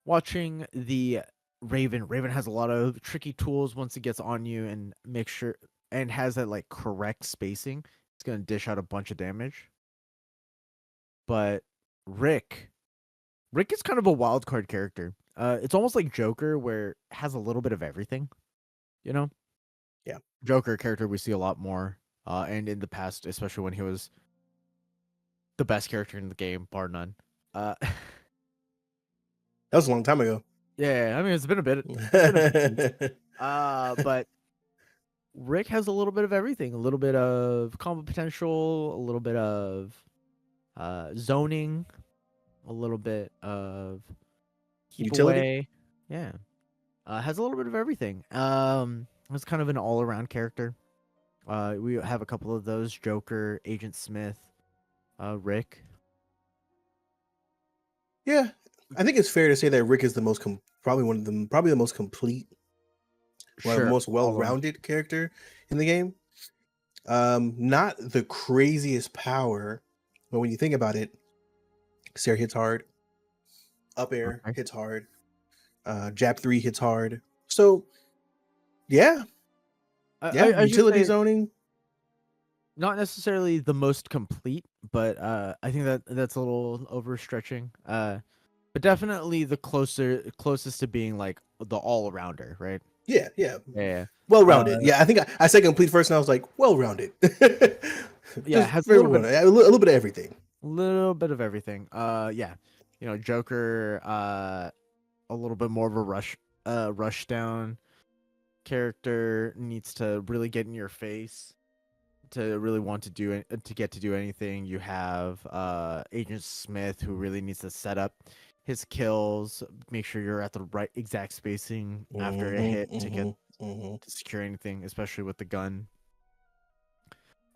watching the Raven. Raven has a lot of tricky tools once it gets on you and make sure and has that like correct spacing. It's gonna dish out a bunch of damage. But Rick, Rick is kind of a wild card character. It's almost like Joker, where it has a little bit of everything. You know, Yeah. Joker character we see a lot more, and in the past, especially when he was the best character in the game, bar none. That was a long time ago. Yeah, I mean it's been a bit. It's been a bit but Rick has a little bit of everything. A little bit of combo potential, a little bit of zoning, a little bit of keep Utility? away. Yeah. Has a little bit of everything. It's kind of an all-around character. We have a couple of those: Joker, Agent Smith, Rick. Yeah, I think it's fair to say that Rick is the most probably the most complete, Sure, most all around. well-rounded character in the game. Not the craziest power, but when you think about it, Sarah hits hard, up air Okay. hits hard, jab 3 hits hard. So yeah, I should utility say zoning. not necessarily the most complete, but I think that's a little overstretching. But definitely the closest to being like the all-arounder, right? Yeah, Yeah. well-rounded. Yeah, I think I said complete first, and I was like, well-rounded. Yeah, Just has a little bit of everything. little bit of everything. Yeah, Joker, a little bit more of a rush down character, needs to really get in your face to really want to do it, to get to do anything. You have Agent Smith, who really needs to set up his kills, make sure you're at the right exact spacing after a hit to get to secure anything, especially with the gun.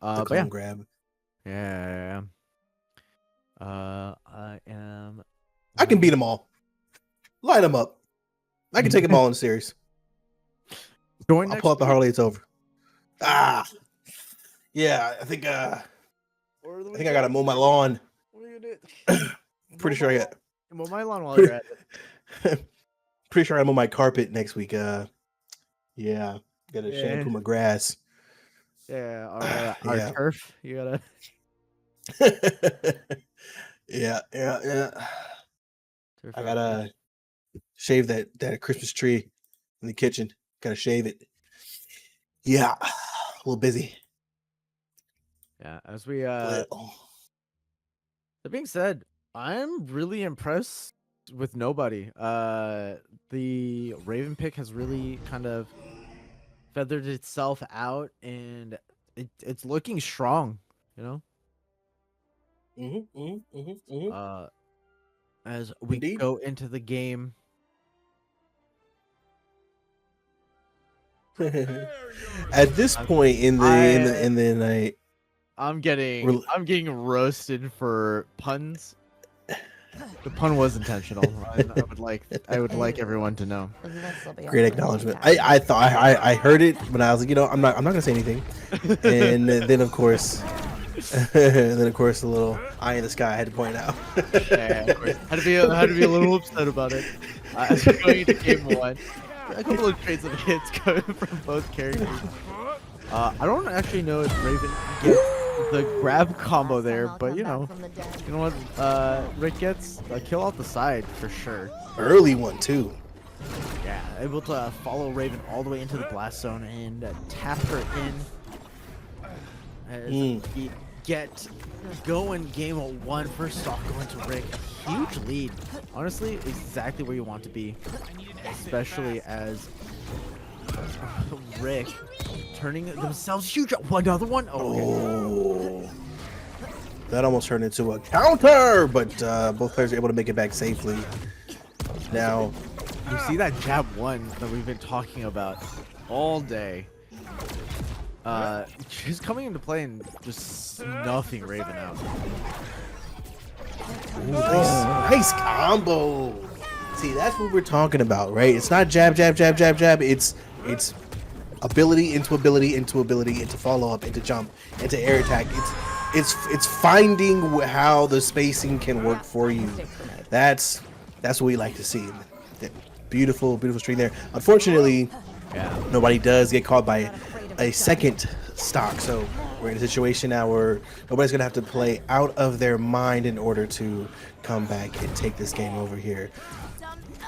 The But yeah. cone grab. Yeah. I am. I can beat them all. Light them up. I can take them all in the series. Join I'll pull out the Harley. It's over. Yeah. I think I gotta mow my lawn. What are you doing? Pretty sure I got. Mow my lawn while you're at it. Pretty sure I mow my carpet next week. Yeah. Gotta shampoo my grass. Yeah. Our turf. You gotta. Yeah. I gotta shave that Christmas tree in the kitchen. Gotta shave it. Yeah, a little busy. Yeah, as we that being said, I'm really impressed with nobody. The Raven pick has really kind of feathered itself out, and it's looking strong. As we Indeed. go into the game. At this point in the night, I'm getting roasted for puns. The pun was intentional. I would like everyone to know. Great acknowledgement. I thought I heard it, but I was like, I'm not gonna say anything. And then of course, the little eye in the sky I had to point out. Yeah, of course. Had to be a little upset about it. As we're going into game one, a couple of trades of hits coming from both characters. I don't actually know if Raven gets the grab combo there, but you know what? Rick gets a kill off the side for sure. Early one too. Yeah, able to follow Raven all the way into the blast zone and tap her in. As we get going game one. First off, going to Rick. Huge lead. Honestly, exactly where you want to be. Especially as Rick turning themselves huge. Another one? Oh. That almost turned into a counter, but both players are able to make it back safely. Now, you see that jab one that we've been talking about all day. She's coming into play and just snuffing Raven out. Ooh, nice combo. See, that's what we're talking about, right? It's not jab. It's ability into ability into ability into follow up into jump into air attack. It's finding how the spacing can work for you. That's what we like to see. Beautiful, beautiful string there. Unfortunately, Yeah. nobody does get caught by a second stock. So we're in a situation now where nobody's going to have to play out of their mind in order to come back and take this game over here.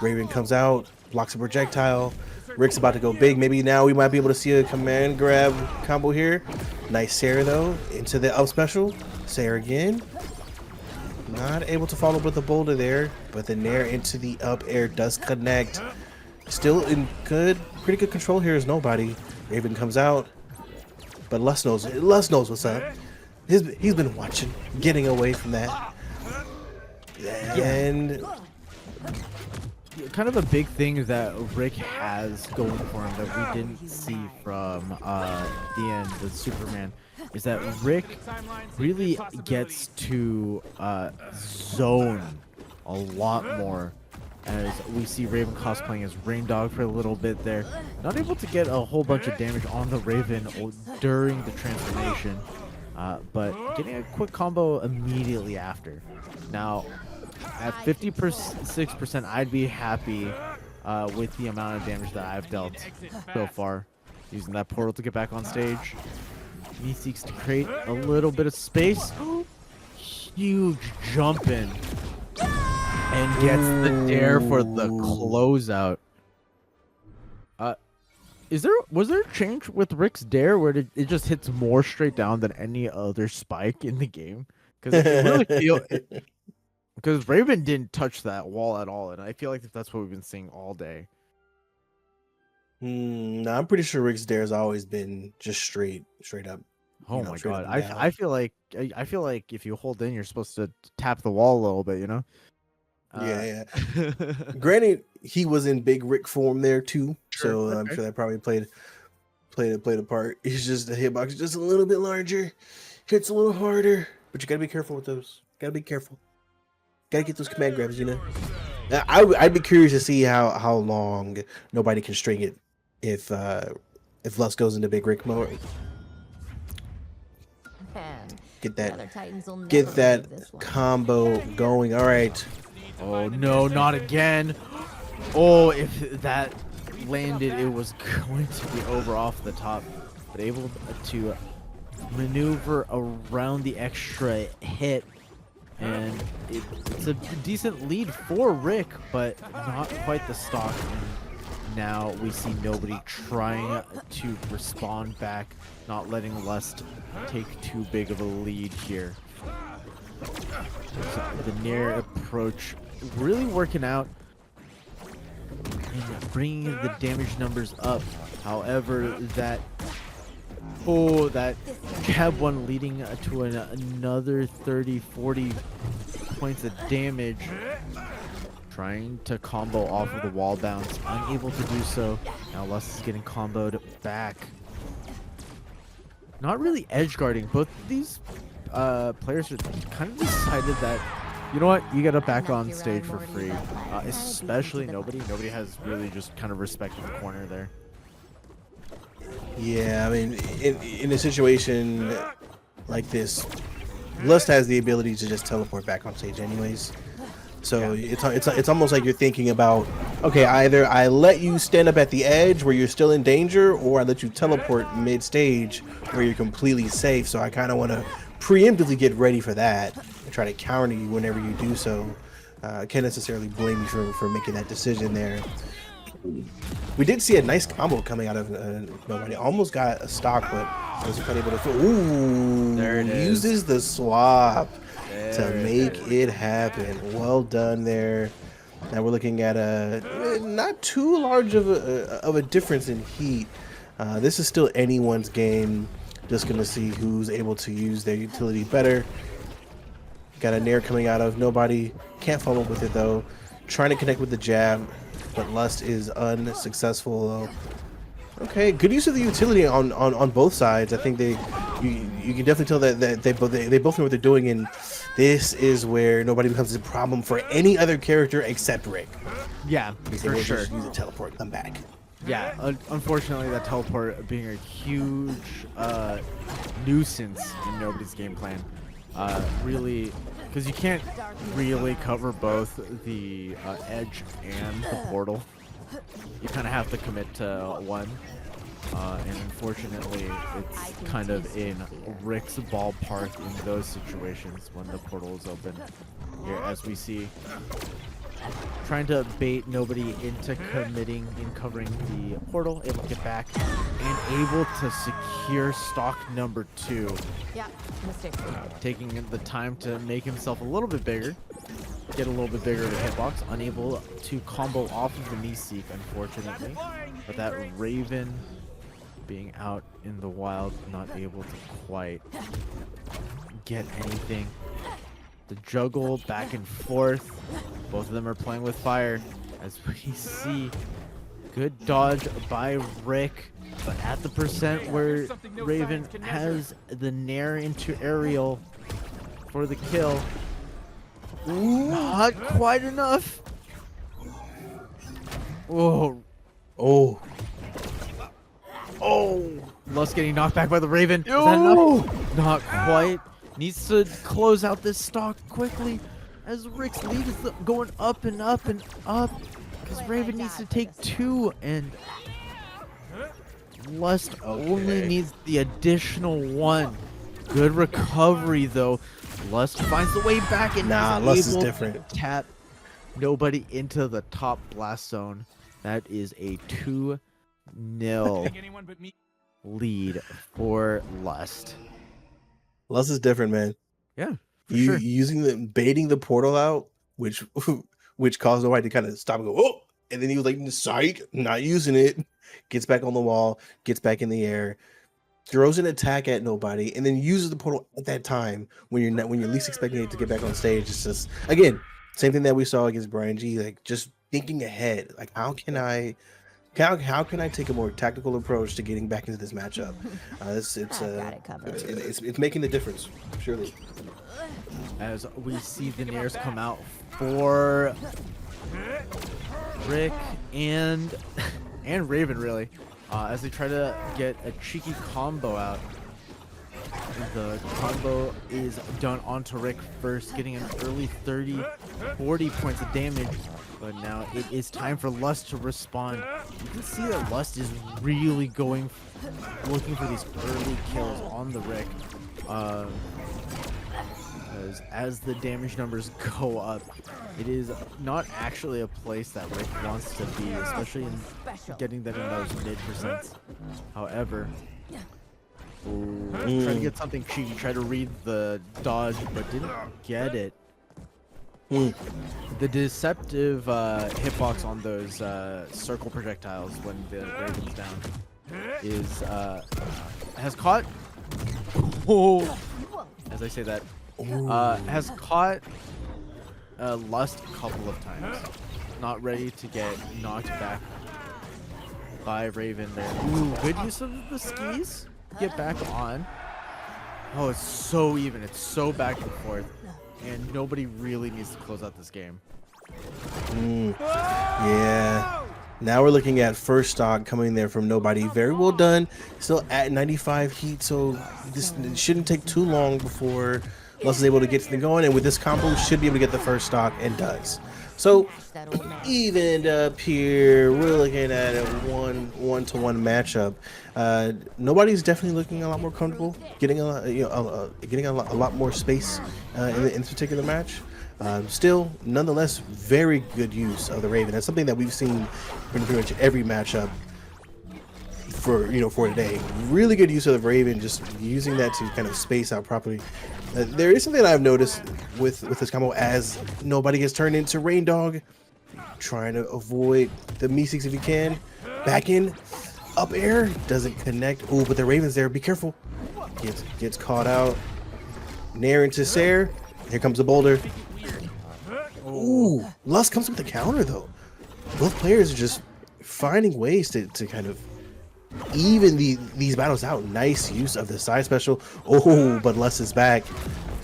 Raven comes out, blocks a projectile. Rick's about to go big. Maybe now we might be able to see a command grab combo here. Nice Sarah, though, into the up special. Sarah again. Not able to follow up with the boulder there, but the nair into the up air does connect. Still in pretty good control here is nobody. Raven comes out, but Lust knows what's up. He's been watching, getting away from that. And Kind of a big thing that Rick has going for him that we didn't see from the end of Superman is that Rick really gets to zone a lot more, as we see Raven cosplaying as Rain Dog for a little bit there. Not able to get a whole bunch of damage on the Raven during the transformation, but getting a quick combo immediately after. Now, at 56%, I'd be happy with the amount of damage that I've dealt so far. Using that portal to get back on stage. He seeks to create a little bit of space. Huge jump in. And gets the dare for the closeout. Was there a change with Rick's dare where it just hits more straight down than any other spike in the game? Because it really feel because Raven didn't touch that wall at all, and I feel like that's what we've been seeing all day. No, I'm pretty sure Rick's dare has always been just straight up. Oh my god, I feel like if you hold in, you're supposed to tap the wall a little bit, you know? Yeah. Granted, he was in big Rick form there too, so I'm sure that probably played a part. He's just the hitbox is just a little bit larger, hits a little harder, but you gotta be careful with those. Gotta be careful. Gotta get those command grabs, you know. I'd be curious to see how long nobody can string it if Lust goes into big Rick mode. Get that combo going. All right. Oh no, not again. Oh, if that landed, it was going to be over off the top. But able to maneuver around the extra hit. And it's a decent lead for Rick, but not quite the stock. And now we see nobody trying to respond back, not letting Lust take too big of a lead here. So the Nair approach really working out and bringing the damage numbers up. However, that jab one leading to another 30-40 points of damage. Trying to combo off of the wall bounce, unable to do so. Now Lust is getting comboed back. Not really edge guarding. Both of these players are kind of decided that, you know what, you gotta back on stage for free. Especially nobody has really just kind of respected the corner there. Yeah, I mean, in a situation like this, Lust has the ability to just teleport back on stage anyways. So yeah. It's almost like you're thinking about, okay, either I let you stand up at the edge where you're still in danger, or I let you teleport mid-stage where you're completely safe. So I kind of want to preemptively get ready for that and try to counter you whenever you do so. I can't necessarily blame you for making that decision there. We did see a nice combo coming out of nobody. Almost got a stock, but wasn't quite able to. Ooh, there it is. Uses the swap to make it happen. Well done there. Now we're looking at a not too large of a difference in heat. This is still anyone's game. Just gonna see who's able to use their utility better. Got a nair coming out of nobody. Can't follow up with it though. Trying to connect with the jab, but Lust is unsuccessful though. Okay, good use of the utility on both sides. I think you can definitely tell that they both know what they're doing, and this is where nobody becomes a problem for any other character except Rick. Yeah, for sure. Just use a teleport, come back. Yeah, unfortunately, that teleport being a huge nuisance in nobody's game plan. Really because you can't really cover both the edge and the portal. You kind of have to commit to one. And unfortunately, it's kind of in Rick's ballpark in those situations when the portal is open. Here, as we see, trying to bait nobody into committing in covering the portal, able to get back, and able to secure stock number 2. Yeah, mistake. Taking the time to make himself a little bit bigger, get a little bit bigger of a hitbox, unable to combo off of the knee seek, unfortunately. But that Raven being out in the wild, not able to quite get anything. The juggle back and forth. Both of them are playing with fire. As we see, good dodge by Rick, but at the percent where Raven has the nair into aerial for the kill. Not quite enough. Oh. Oh. Oh. Lust getting knocked back by the Raven. Is that enough? Not quite. Needs to close out this stock quickly as Rick's lead is going up and up and up. Because Raven needs to take 2 and Lust only needs the additional 1. Good recovery though. Lust finds the way back and Lust is different. To tap nobody into the top blast zone. That is a 2-0 lead for Lust. Lust is different, man. Yeah, You using baiting the portal out, which caused nobody to kind of stop and go, oh, and then he was like, psych, not using it. Gets back on the wall, gets back in the air, throws an attack at nobody, and then uses the portal at that time when you're least expecting it to get back on stage. It's just, again, same thing that we saw against Brian G. Like, just thinking ahead. Like, how can I take a more tactical approach to getting back into this matchup? It's making the difference, surely. As we see the nairs come out for Rick and Raven, really, as they try to get a cheeky combo out. The combo is done onto Rick first, getting an early 40 points of damage. But now it is time for Lust to respond. You can see that Lust is really looking for these early kills on the Rick. Because as the damage numbers go up, it is not actually a place that Rick wants to be, especially in getting them in those mid percents. However, try to get something cheeky, try to read the dodge, but didn't get it. The deceptive hitbox on those circle projectiles when the Raven's down is has caught. Oh, as I say that, has caught Lust a couple of times. Not ready to get knocked back by Raven there. Ooh, good use of the skis. Get back on. Oh, it's so even. It's so back and forth. And nobody really needs to close out this game. Yeah. Now we're looking at first stock coming there from nobody. Very well done. Still at 95 heat, so this shouldn't take too long before Lust is able to get something going. And with this combo, should be able to get the first stock, and does. So evened up here. We're looking at a one-to-one matchup. Nobody's definitely looking a lot more comfortable, getting a lot more space in this particular match. Still, nonetheless, very good use of the Raven. That's something that we've seen in pretty much every matchup for today. Really good use of the Raven, just using that to kind of space out properly. There is something that I've noticed with this combo as nobody gets turned into Rain Dog, trying to avoid the Meeseeks if you can. Back in, up air, doesn't connect. Oh, but the Raven's there. Be careful. Gets caught out. Nair into Sair. Here comes the boulder. Ooh, Lust comes with the counter though. Both players are just finding ways to kind of even these battles out. Nice use of the side special. Oh, but Lust is back.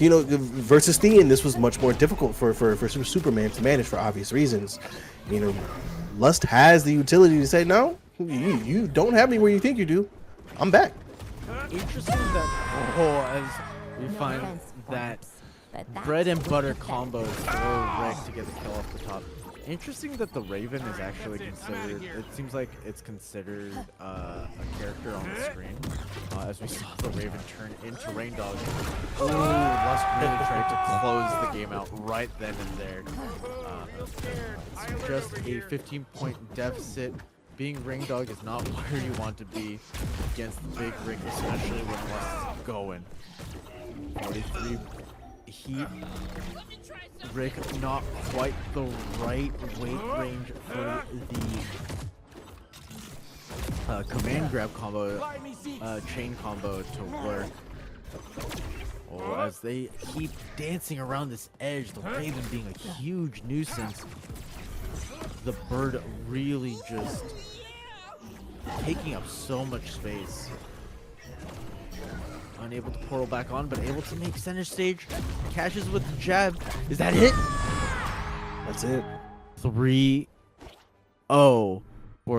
Versus Thean, this was much more difficult for Superman to manage for obvious reasons. Lust has the utility to say, no, you don't have me where you think you do. I'm back. Interesting that as we find that bread and butter combos for Rick to get the kill off the top. Interesting that the Raven is actually considered. It seems like it's considered a character on the screen, as we saw the Raven turn into Rain Dog. Oh, Lusk really tried to close the game out right then and there. It's just a 15-point deficit. Being Ring Dog is not where you want to be against the big Rick, especially when Lusk is going. 43 heat. Rick not quite the right weight range for the command grab combo, chain combo to work. Oh, as they keep dancing around this edge, the Raven being a huge nuisance. The bird really just taking up so much space. Unable to portal back on, but able to make center stage. Catches with the jab. Is that it? That's it. 3-0.